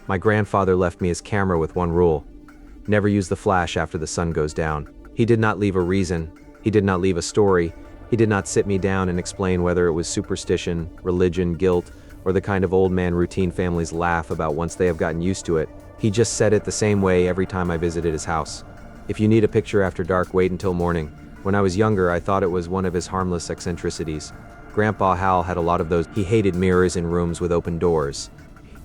My grandfather left me his camera with one rule: never use the flash after the sun goes down. He did not leave a reason. He did not leave a story. He did not sit me down and explain whether it was superstition, religion, guilt, or the kind of old man routine families laugh about once they have gotten used to it. He just said it the same way every time I visited his house. If you need a picture after dark, wait until morning. When I was younger, I thought it was one of his harmless eccentricities. Grandpa Hal had a lot of those. He hated mirrors in rooms with open doors.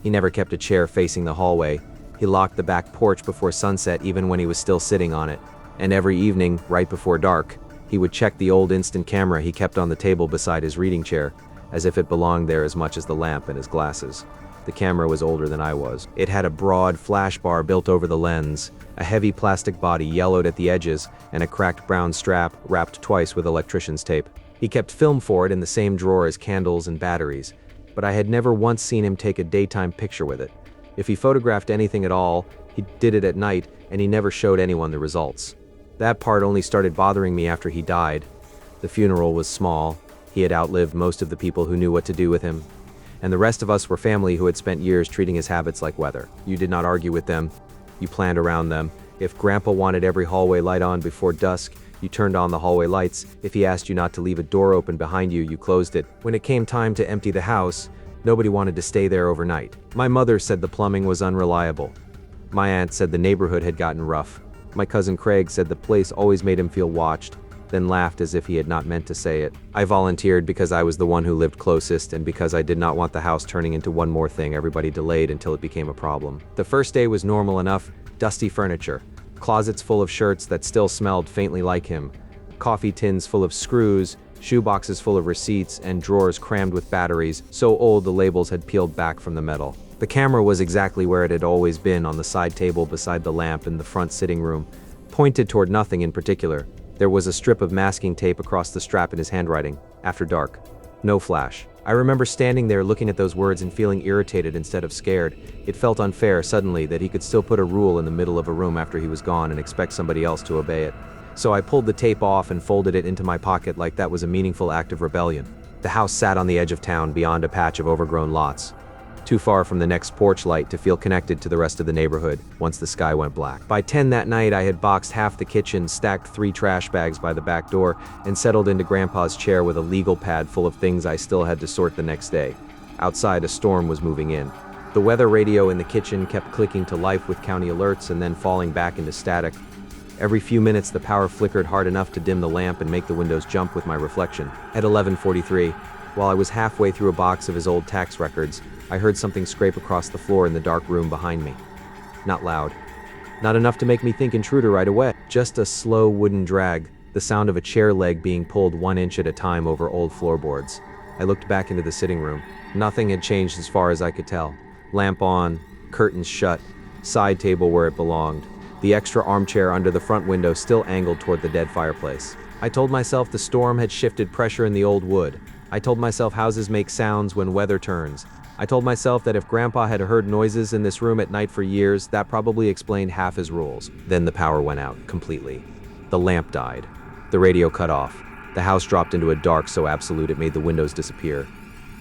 He never kept a chair facing the hallway. He locked the back porch before sunset even when he was still sitting on it. And every evening, right before dark, he would check the old instant camera he kept on the table beside his reading chair, as if it belonged there as much as the lamp and his glasses. The camera was older than I was. It had a broad flash bar built over the lens, a heavy plastic body yellowed at the edges, and a cracked brown strap wrapped twice with electrician's tape. He kept film for it in the same drawer as candles and batteries, but I had never once seen him take a daytime picture with it. If he photographed anything at all, he did it at night, and he never showed anyone the results. That part only started bothering me after he died. The funeral was small. He had outlived most of the people who knew what to do with him, and the rest of us were family who had spent years treating his habits like weather. You did not argue with them. You planned around them. If Grandpa wanted every hallway light on before dusk, you turned on the hallway lights. If he asked you not to leave a door open behind you, you closed it. When it came time to empty the house, nobody wanted to stay there overnight. My mother said the plumbing was unreliable. My aunt said the neighborhood had gotten rough. My cousin Craig said the place always made him feel watched, then laughed as if he had not meant to say it. I volunteered because I was the one who lived closest and because I did not want the house turning into one more thing everybody delayed until it became a problem. The first day was normal enough: dusty furniture, closets full of shirts that still smelled faintly like him, coffee tins full of screws, shoeboxes full of receipts, and drawers crammed with batteries, so old the labels had peeled back from the metal. The camera was exactly where it had always been, on the side table beside the lamp in the front sitting room, pointed toward nothing in particular. There was a strip of masking tape across the strap in his handwriting: after dark. No flash. I remember standing there looking at those words and feeling irritated instead of scared. It felt unfair suddenly that he could still put a rule in the middle of a room after he was gone and expect somebody else to obey it. So I pulled the tape off and folded it into my pocket like that was a meaningful act of rebellion. The house sat on the edge of town beyond a patch of overgrown lots, too far from the next porch light to feel connected to the rest of the neighborhood once the sky went black. By 10 that night, I had boxed half the kitchen, stacked 3 trash bags by the back door, and settled into Grandpa's chair with a legal pad full of things I still had to sort the next day. Outside, a storm was moving in. The weather radio in the kitchen kept clicking to life with county alerts and then falling back into static. Every few minutes, the power flickered hard enough to dim the lamp and make the windows jump with my reflection. At 11:43, while I was halfway through a box of his old tax records, I heard something scrape across the floor in the dark room behind me. Not loud. Not enough to make me think intruder right away. Just a slow wooden drag, the sound of a chair leg being pulled 1 inch at a time over old floorboards. I looked back into the sitting room. Nothing had changed as far as I could tell. Lamp on, curtains shut, side table where it belonged. The extra armchair under the front window still angled toward the dead fireplace. I told myself the storm had shifted pressure in the old wood. I told myself houses make sounds when weather turns. I told myself that if Grandpa had heard noises in this room at night for years, that probably explained half his rules. Then the power went out completely. The lamp died. The radio cut off. The house dropped into a dark so absolute it made the windows disappear.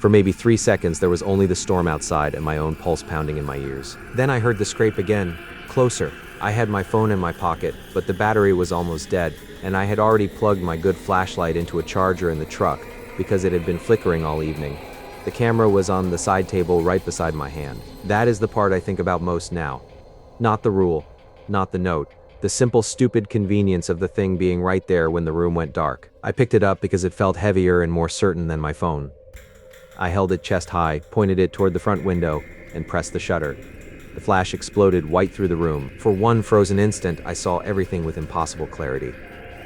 For maybe 3 seconds, there was only the storm outside and my own pulse pounding in my ears. Then I heard the scrape again, closer. I had my phone in my pocket, but the battery was almost dead, and I had already plugged my good flashlight into a charger in the truck because it had been flickering all evening. The camera was on the side table right beside my hand. That is the part I think about most now. Not the rule, not the note, the simple stupid convenience of the thing being right there when the room went dark. I picked it up because it felt heavier and more certain than my phone. I held it chest high, pointed it toward the front window, and pressed the shutter. The flash exploded white through the room. For one frozen instant, I saw everything with impossible clarity.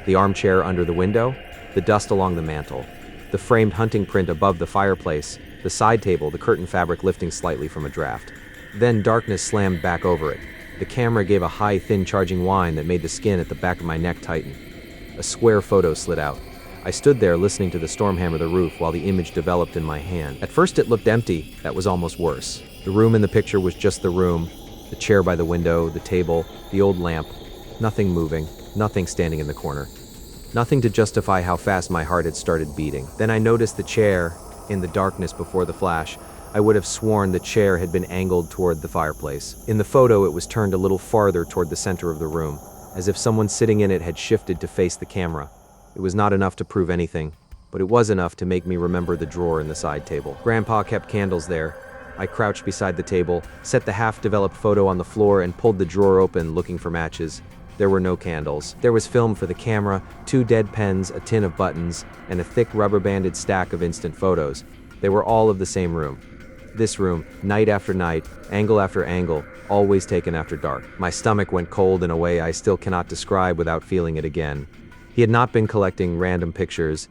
The armchair under the window, the dust along the mantel, the framed hunting print above the fireplace, the side table, the curtain fabric lifting slightly from a draft. Then darkness slammed back over it. The camera gave a high, thin charging whine that made the skin at the back of my neck tighten. A square photo slid out. I stood there listening to the storm hammer the roof while the image developed in my hand. At first it looked empty. That was almost worse. The room in the picture was just the room, the chair by the window, the table, the old lamp. Nothing moving, nothing standing in the corner. Nothing to justify how fast my heart had started beating. Then I noticed the chair in the darkness before the flash. I would have sworn the chair had been angled toward the fireplace. In the photo, it was turned a little farther toward the center of the room, as if someone sitting in it had shifted to face the camera. It was not enough to prove anything, but it was enough to make me remember the drawer in the side table. Grandpa kept candles there. I crouched beside the table, set the half-developed photo on the floor, and pulled the drawer open, looking for matches. There were no candles. There was film for the camera, 2 dead pens, a tin of buttons, and a thick rubber-banded stack of instant photos. They were all of the same room. This room, night after night, angle after angle, always taken after dark. My stomach went cold in a way I still cannot describe without feeling it again. He had not been collecting random pictures.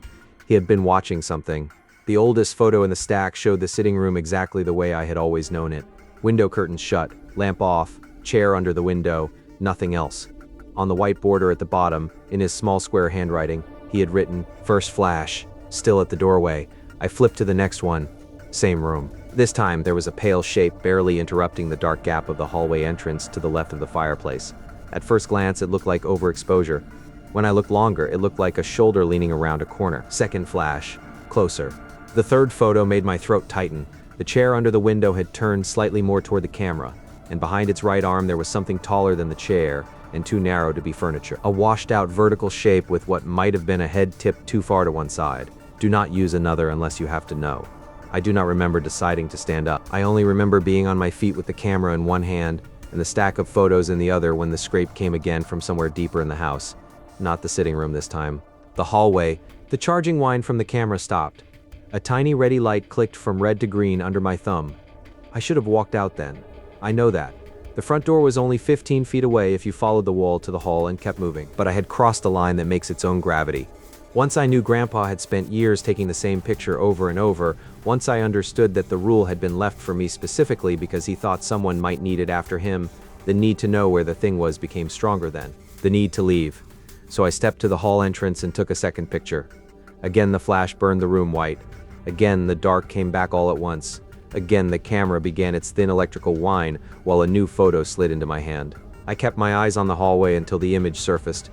He had been watching something. The oldest photo in the stack showed the sitting room exactly the way I had always known it. Window curtains shut, lamp off, chair under the window, nothing else. On the white border at the bottom, in his small square handwriting, he had written, "First flash," still at the doorway. I flipped to the next one. Same room. This time, there was a pale shape barely interrupting the dark gap of the hallway entrance to the left of the fireplace. At first glance, it looked like overexposure. When I looked longer, it looked like a shoulder leaning around a corner. Second flash. Closer. The third photo made my throat tighten. The chair under the window had turned slightly more toward the camera, and behind its right arm there was something taller than the chair and too narrow to be furniture. A washed-out vertical shape with what might have been a head tipped too far to one side. Do not use another unless you have to know. I do not remember deciding to stand up. I only remember being on my feet with the camera in one hand and the stack of photos in the other when the scrape came again from somewhere deeper in the house. Not the sitting room this time. The hallway. The charging whine from the camera stopped. A tiny ready light clicked from red to green under my thumb. I should have walked out then. I know that. The front door was only 15 feet away if you followed the wall to the hall and kept moving. But I had crossed a line that makes its own gravity. Once I knew Grandpa had spent years taking the same picture over and over, once I understood that the rule had been left for me specifically because he thought someone might need it after him, the need to know where the thing was became stronger then. The need to leave. So I stepped to the hall entrance and took a second picture. Again, the flash burned the room white. Again, the dark came back all at once. Again, the camera began its thin electrical whine while a new photo slid into my hand. I kept my eyes on the hallway until the image surfaced.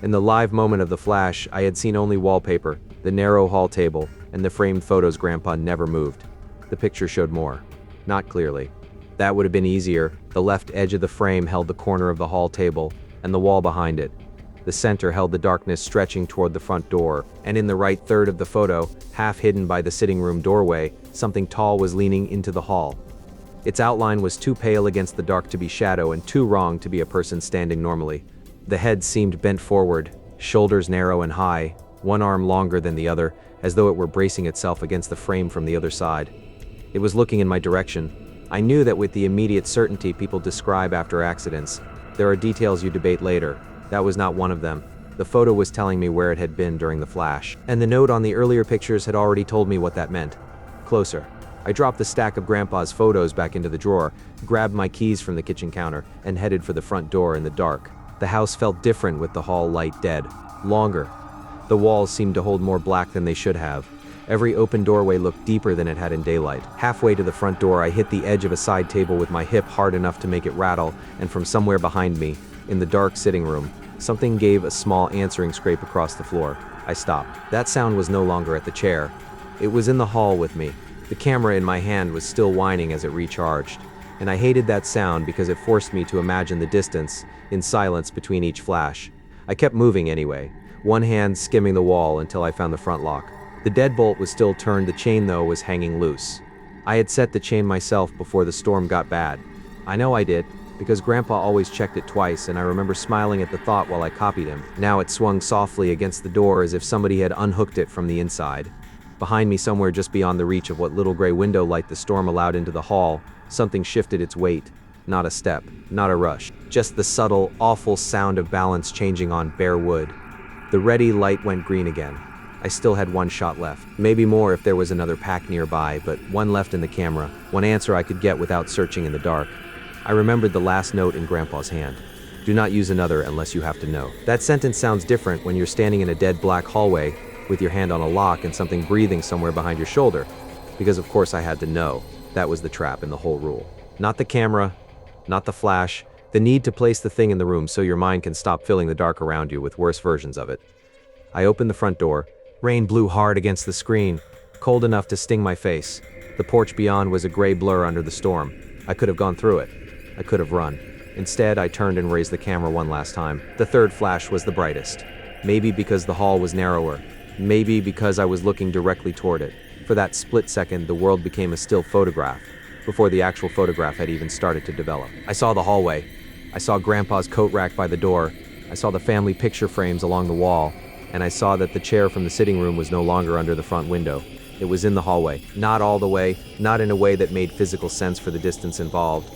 In the live moment of the flash, I had seen only wallpaper, the narrow hall table, and the framed photos Grandpa never moved. The picture showed more. Not clearly. That would have been easier. The left edge of the frame held the corner of the hall table, and the wall behind it. The center held the darkness stretching toward the front door, and in the right third of the photo, half hidden by the sitting room doorway, something tall was leaning into the hall. Its outline was too pale against the dark to be shadow and too wrong to be a person standing normally. The head seemed bent forward, shoulders narrow and high, one arm longer than the other, as though it were bracing itself against the frame from the other side. It was looking in my direction. I knew that with the immediate certainty people describe after accidents. There are details you debate later. That was not one of them. The photo was telling me where it had been during the flash, and the note on the earlier pictures had already told me what that meant. Closer. I dropped the stack of Grandpa's photos back into the drawer, grabbed my keys from the kitchen counter, and headed for the front door in the dark. The house felt different with the hall light dead. Longer. The walls seemed to hold more black than they should have. Every open doorway looked deeper than it had in daylight. Halfway to the front door, I hit the edge of a side table with my hip hard enough to make it rattle, and from somewhere behind me, in the dark sitting room, something gave a small answering scrape across the floor. I stopped. That sound was no longer at the chair. It was in the hall with me. The camera in my hand was still whining as it recharged, and I hated that sound because it forced me to imagine the distance, in silence between each flash. I kept moving anyway, one hand skimming the wall until I found the front lock. The deadbolt was still turned, the chain though was hanging loose. I had set the chain myself before the storm got bad. I know I did, because Grandpa always checked it twice, and I remember smiling at the thought while I copied him. Now it swung softly against the door as if somebody had unhooked it from the inside. Behind me, somewhere just beyond the reach of what little gray window light the storm allowed into the hall, something shifted its weight. Not a step, not a rush, just the subtle, awful sound of balance changing on bare wood. The ready light went green again. I still had one shot left. Maybe more if there was another pack nearby, but one left in the camera, one answer I could get without searching in the dark. I remembered the last note in Grandpa's hand. Do not use another unless you have to know. That sentence sounds different when you're standing in a dead black hallway with your hand on a lock and something breathing somewhere behind your shoulder. Because of course I had to know. That was the trap in the whole rule. Not the camera, not the flash, the need to place the thing in the room so your mind can stop filling the dark around you with worse versions of it. I opened the front door. Rain blew hard against the screen, cold enough to sting my face. The porch beyond was a gray blur under the storm. I could have gone through it. I could have run. Instead, I turned and raised the camera one last time. The third flash was the brightest. Maybe because the hall was narrower. Maybe because I was looking directly toward it. For that split second, the world became a still photograph, before the actual photograph had even started to develop. I saw the hallway. I saw Grandpa's coat rack by the door. I saw the family picture frames along the wall, and I saw that the chair from the sitting room was no longer under the front window. It was in the hallway. Not all the way, not in a way that made physical sense for the distance involved.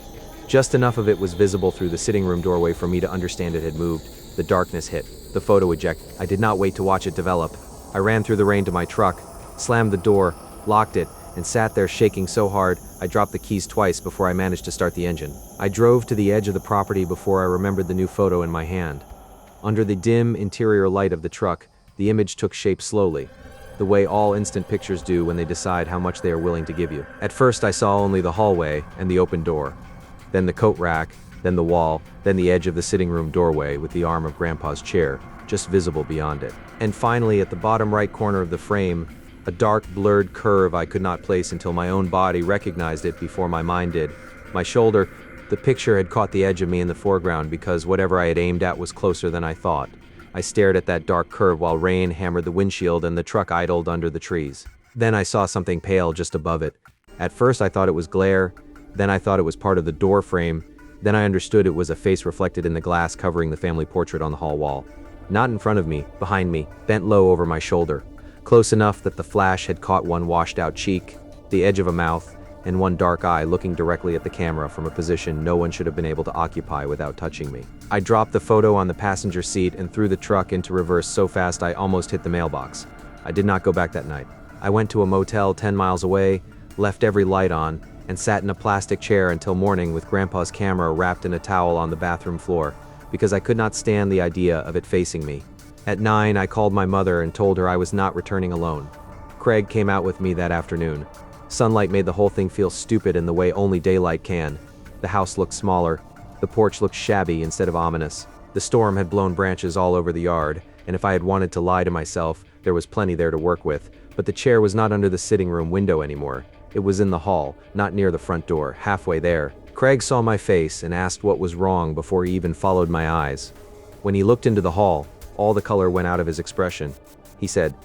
Just enough of it was visible through the sitting room doorway for me to understand it had moved. The darkness hit. The photo ejected. I did not wait to watch it develop. I ran through the rain to my truck, slammed the door, locked it, and sat there shaking so hard I dropped the keys twice before I managed to start the engine. I drove to the edge of the property before I remembered the new photo in my hand. Under the dim interior light of the truck, the image took shape slowly, the way all instant pictures do when they decide how much they are willing to give you. At first I saw only the hallway and the open door, then the coat rack, then the wall, then the edge of the sitting room doorway with the arm of Grandpa's chair, just visible beyond it. And finally, at the bottom right corner of the frame, a dark, blurred curve I could not place until my own body recognized it before my mind did. My shoulder. The picture had caught the edge of me in the foreground because whatever I had aimed at was closer than I thought. I stared at that dark curve while rain hammered the windshield and the truck idled under the trees. Then I saw something pale just above it. At first I thought it was glare, then I thought it was part of the door frame, then I understood it was a face reflected in the glass covering the family portrait on the hall wall. Not in front of me, behind me, bent low over my shoulder. Close enough that the flash had caught one washed-out cheek, the edge of a mouth, and one dark eye looking directly at the camera from a position no one should have been able to occupy without touching me. I dropped the photo on the passenger seat and threw the truck into reverse so fast I almost hit the mailbox. I did not go back that night. I went to a motel 10 miles away, left every light on, and sat in a plastic chair until morning with Grandpa's camera wrapped in a towel on the bathroom floor, because I could not stand the idea of it facing me. At 9, I called my mother and told her I was not returning alone. Craig came out with me that afternoon. Sunlight made the whole thing feel stupid in the way only daylight can. The house looked smaller. The porch looked shabby instead of ominous. The storm had blown branches all over the yard, and if I had wanted to lie to myself, there was plenty there to work with. But the chair was not under the sitting room window anymore. It was in the hall, not near the front door, halfway there. Craig saw my face and asked what was wrong before he even followed my eyes. When he looked into the hall, all the color went out of his expression. He said,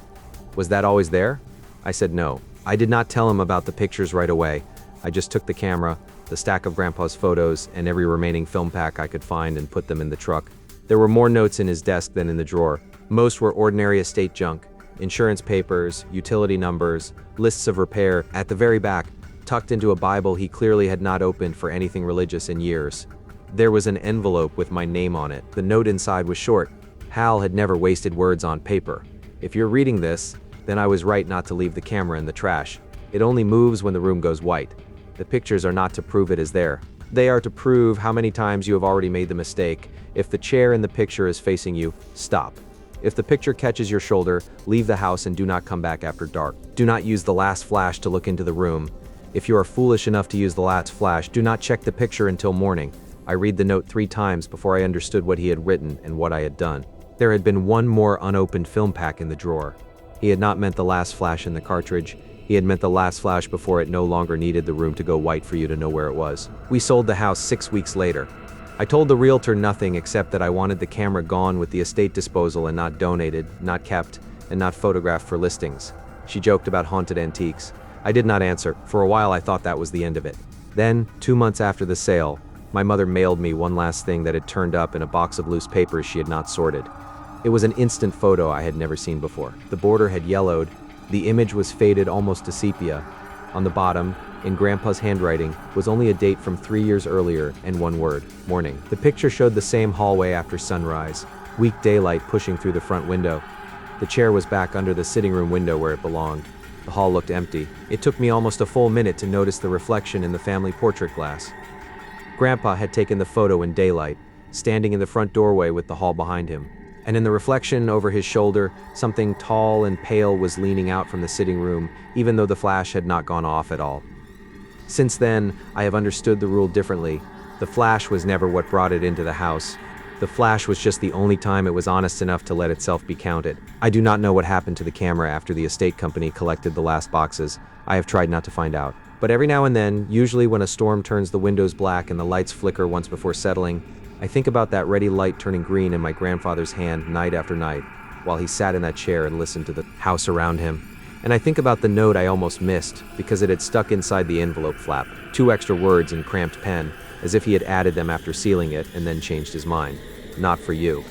"Was that always there?" I said no. I did not tell him about the pictures right away. I just took the camera, the stack of Grandpa's photos, and every remaining film pack I could find and put them in the truck. There were more notes in his desk than in the drawer. Most were ordinary estate junk, insurance papers, utility numbers, lists of repair. At the very back, tucked into a Bible he clearly had not opened for anything religious in years, there was an envelope with my name on it. The note inside was short. Hal had never wasted words on paper. If you're reading this, then I was right not to leave the camera in the trash. It only moves when the room goes white. The pictures are not to prove it is there. They are to prove how many times you have already made the mistake. If the chair in the picture is facing you, stop. If the picture catches your shoulder, leave the house and do not come back after dark. Do not use the last flash to look into the room. If you are foolish enough to use the last flash, do not check the picture until morning. I read the note 3 times before I understood what he had written and what I had done. There had been one more unopened film pack in the drawer. He had not meant the last flash in the cartridge. He had meant the last flash before it no longer needed the room to go white for you to know where it was. We sold the house 6 weeks later. I told the realtor nothing except that I wanted the camera gone with the estate disposal and not donated, not kept, and not photographed for listings. She joked about haunted antiques. I did not answer. For a while I thought that was the end of it. Then, 2 months after the sale, my mother mailed me one last thing that had turned up in a box of loose papers she had not sorted. It was an instant photo I had never seen before. The border had yellowed. The image was faded almost to sepia. On the bottom, in Grandpa's handwriting, was only a date from 3 years earlier and one word, morning. The picture showed the same hallway after sunrise, weak daylight pushing through the front window. The chair was back under the sitting room window where it belonged. The hall looked empty. It took me almost a full minute to notice the reflection in the family portrait glass. Grandpa had taken the photo in daylight, standing in the front doorway with the hall behind him. And in the reflection over his shoulder, something tall and pale was leaning out from the sitting room, even though the flash had not gone off at all. Since then, I have understood the rule differently. The flash was never what brought it into the house. The flash was just the only time it was honest enough to let itself be counted. I do not know what happened to the camera after the estate company collected the last boxes. I have tried not to find out. But every now and then, usually when a storm turns the windows black and the lights flicker once before settling, I think about that ready light turning green in my grandfather's hand night after night, while he sat in that chair and listened to the house around him. And I think about the note I almost missed, because it had stuck inside the envelope flap, 2 extra words in cramped pen, as if he had added them after sealing it and then changed his mind. Not for you.